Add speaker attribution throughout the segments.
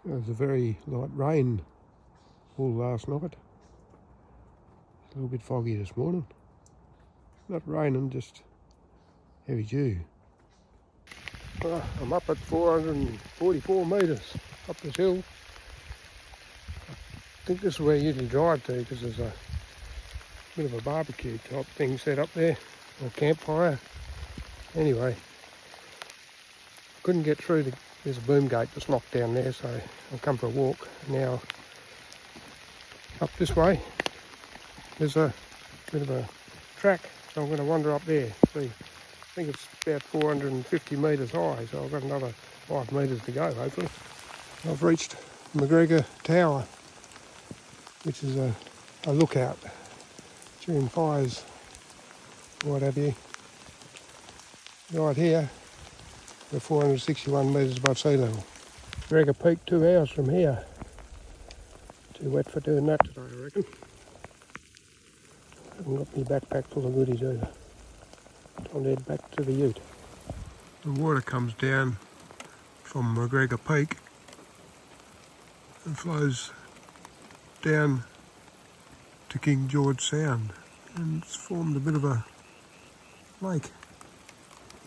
Speaker 1: There was a very light rain all last night. It's a little bit foggy this morning. Not raining, just heavy dew. I'm up at 444 metres up this hill. I think this is where you usually drive to because there's a bit of a barbecue type thing set up there, or campfire. Anyway, couldn't get through. There's a boom gate that's locked down there, so I'll come for a walk. Now, up this way, there's a bit of a track, so I'm going to wander up there. See, I think it's about 450 metres high, so I've got another 5 metres to go, hopefully. I've reached McGregor Tower, which is a lookout during fires, what have you. Right here, we're 461 metres above sea level. McGregor Peak 2 hours from here. Too wet for doing that today, I reckon. Haven't got my backpack full of goodies either. Time to head back to the ute. The water comes down from McGregor Peak and flows down to King George Sound, and it's formed a bit of a lake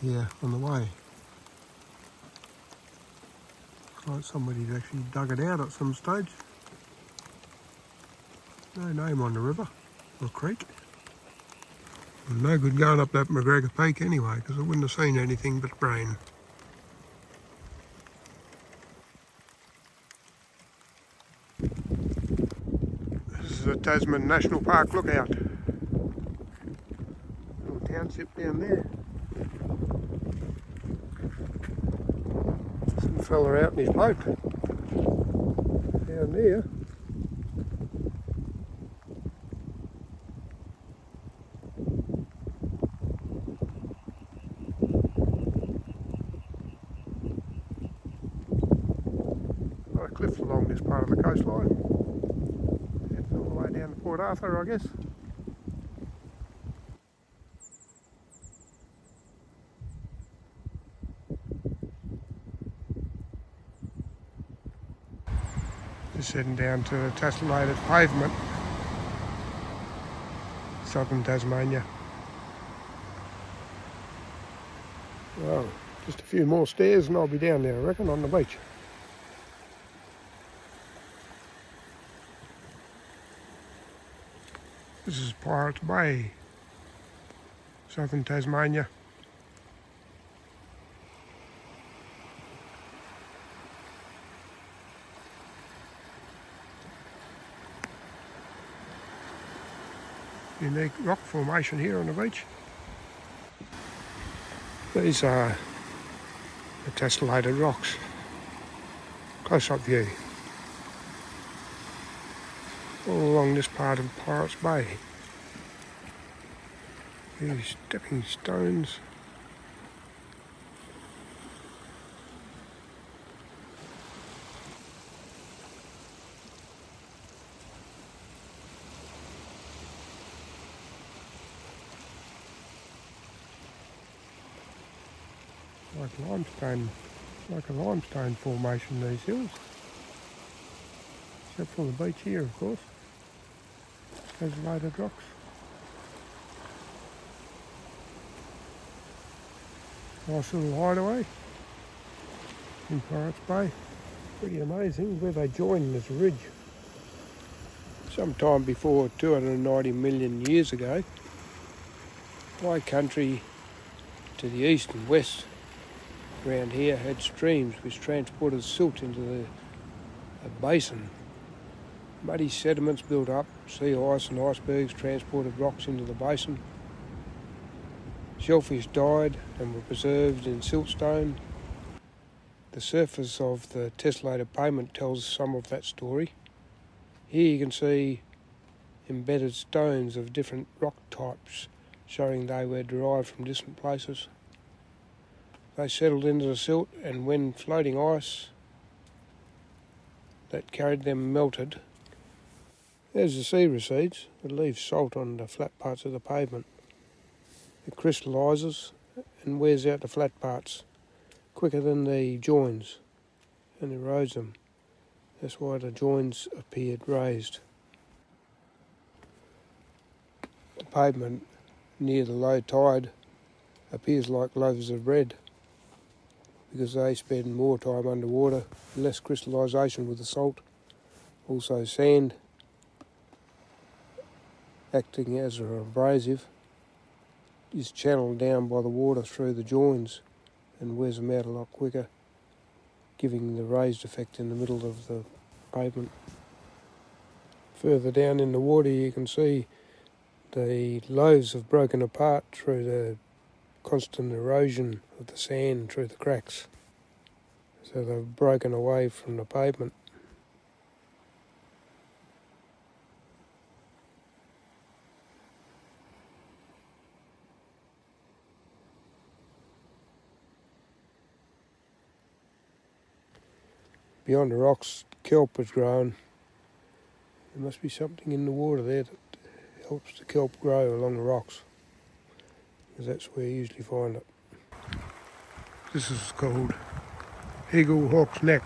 Speaker 1: here on the way. Looks like somebody's actually dug it out at some stage. No name on the river or creek. No good going up that McGregor Peak anyway, because I wouldn't have seen anything but rain. This is a Tasman National Park lookout. Little township down there. Some fella out in his boat down there. Cliffs along this part of the coastline. It's all the way down to Port Arthur, I guess. Just heading down to the Tasselised Pavement, southern Tasmania. Well, just a few more stairs and I'll be down there, I reckon, on the beach. This is Pirates Bay, southern Tasmania. Unique rock formation here on the beach. These are the tessellated rocks. Close-up view. All along this part of Pirates Bay. These stepping stones. Like a limestone formation, these hills. Except for the beach here, of course. Tessellated rocks. Nice little hideaway in Pirates Bay. Pretty amazing where they join this ridge. Sometime before 290 million years ago, high country to the east and west around here had streams which transported silt into a basin. Muddy sediments built up, sea ice and icebergs transported rocks into the basin. Shellfish died and were preserved in siltstone. The surface of the tessellated pavement tells some of that story. Here you can see embedded stones of different rock types, showing they were derived from distant places. They settled into the silt, and when floating ice that carried them melted, as the sea recedes, it leaves salt on the flat parts of the pavement. It crystallises and wears out the flat parts quicker than the joins and erodes them. That's why the joins appeared raised. The pavement near the low tide appears like loaves of bread because they spend more time underwater, less crystallisation with the salt. Also sand acting as an abrasive is channeled down by the water through the joins and wears them out a lot quicker, giving the raised effect in the middle of the pavement. Further down in the water you can see the loaves have broken apart through the constant erosion of the sand through the cracks. So they've broken away from the pavement. Beyond the rocks, kelp has grown. There must be something in the water there that helps the kelp grow along the rocks, because that's where you usually find it. This is called Eagle Hawk's Neck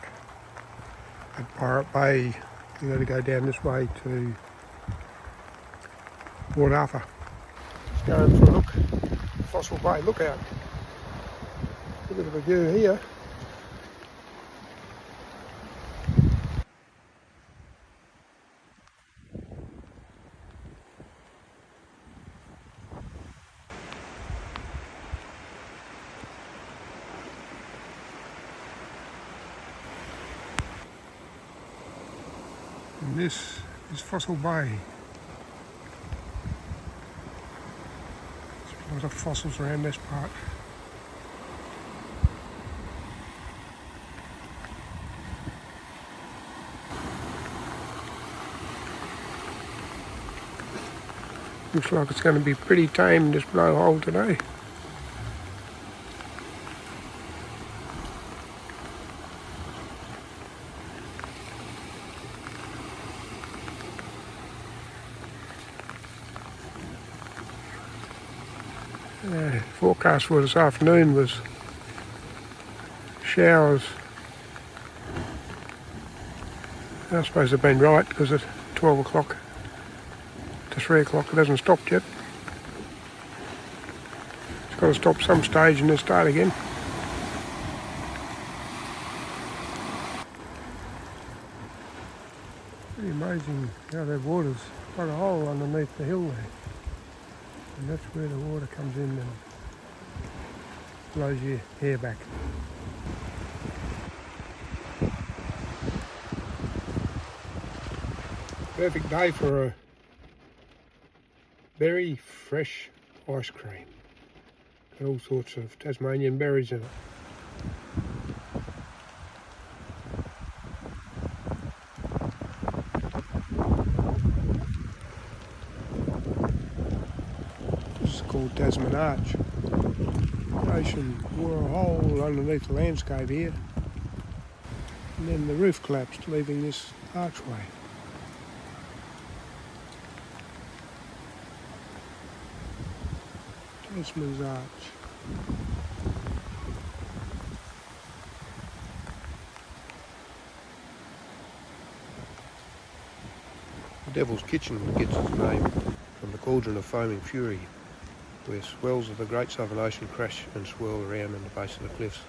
Speaker 1: at Pirate Bay. You've got to go down this way to Waterfall. Just going for a look. Fossil Bay lookout. A bit of a view here. And this is Fossil Bay. There's a lot of fossils around this part. Looks like it's going to be pretty tame, this blowhole today. Forecast for this afternoon was showers. I suppose they've been right because at 12 o'clock to 3 o'clock it hasn't stopped yet. It's got to stop some stage and then start again. Pretty amazing how that water's got a hole underneath the hill there. And that's where the water comes in and blows your hair back. Perfect day for a very fresh ice cream. Got all sorts of Tasmanian berries in it. This is called Tasman Arch. The ocean wore a hole underneath the landscape here, and then the roof collapsed, leaving this archway. Tasman's Arch. The Devil's Kitchen gets its name from the cauldron of foaming fury, where swells of the Great Southern Ocean crash and swirl around in the base of the cliffs.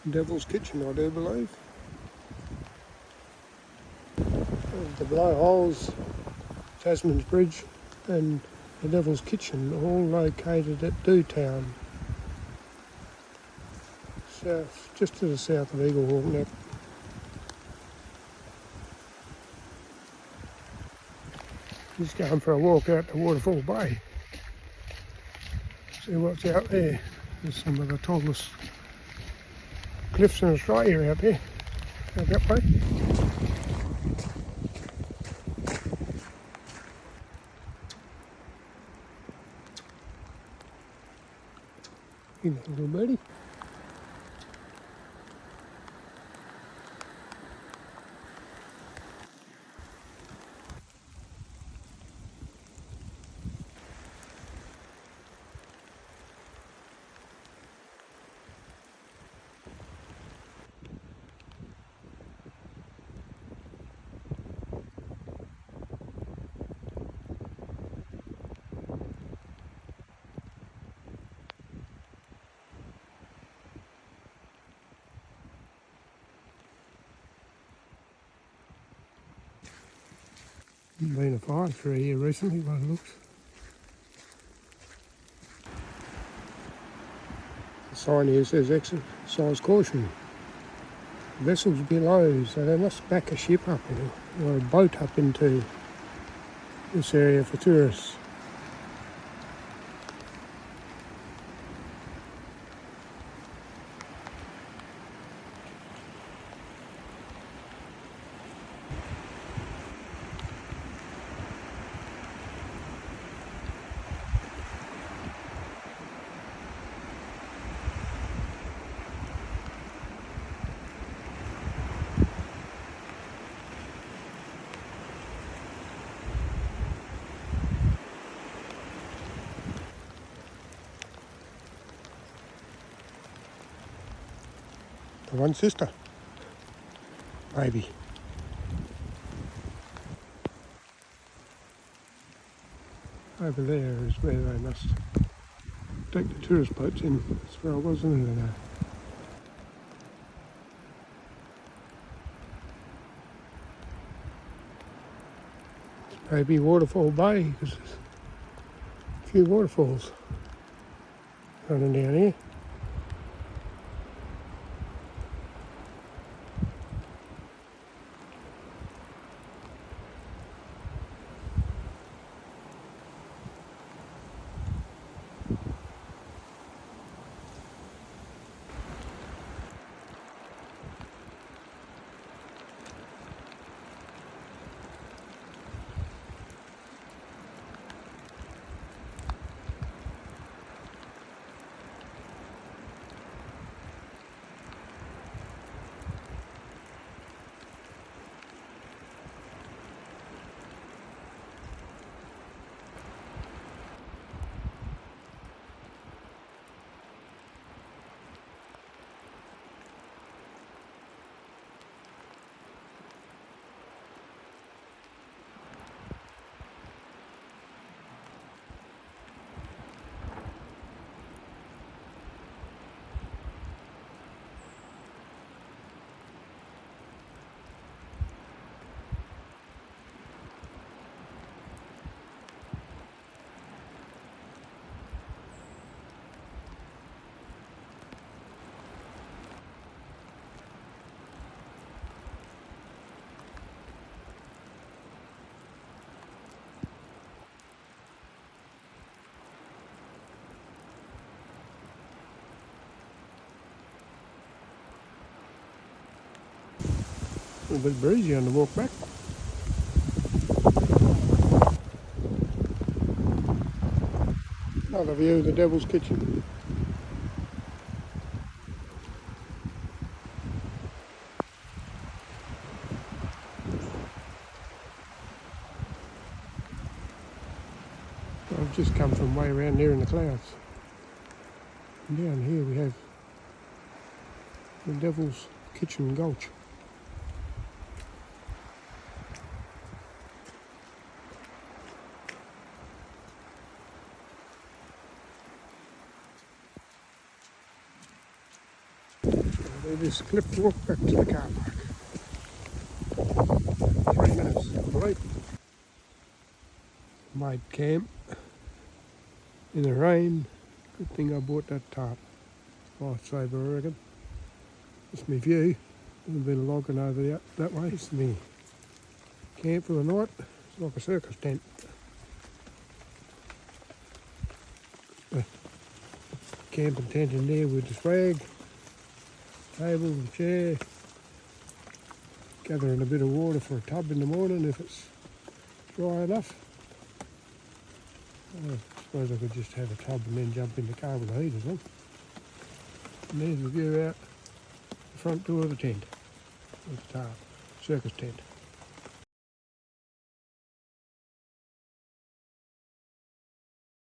Speaker 1: Devil's Kitchen, I do believe. The blowholes, Tasman's Bridge and the Devil's Kitchen, all located at Dewtown, south, just to the south of Eagle Hawk Neck. Just going for a walk out to Waterfall Bay. See what's out there. There's some of the tallest cliffs in Australia out there. Out that way. Here, little birdie. Been a fire through here recently by the looks. The sign here says exercise caution. Vessels below, so they must back a ship up or a boat up into this area for tourists. The one sister, maybe. Over there is where they must take the tourist boats in. That's where I was, isn't it? It's maybe Waterfall Bay, because there's a few waterfalls running down here. A little bit breezy on the walk back. Another view of the Devil's Kitchen. I've just come from way around there in the clouds. And down here we have the Devil's Kitchen Gulch. This clip walk back to the car park. 3 minutes, right? Made camp in the rain. Good thing I bought that tarp. Lifesaver, I reckon. That's my view. A little bit of logging over that way. It's me camp for the night. It's like a circus tent. Camping tent in there with the swag. Table and chair, gathering a bit of water for a tub in the morning if it's dry enough. I suppose I could just have a tub and then jump in the car with the heaters on. And there's the view out the front door of the tent, with the tarp, circus tent.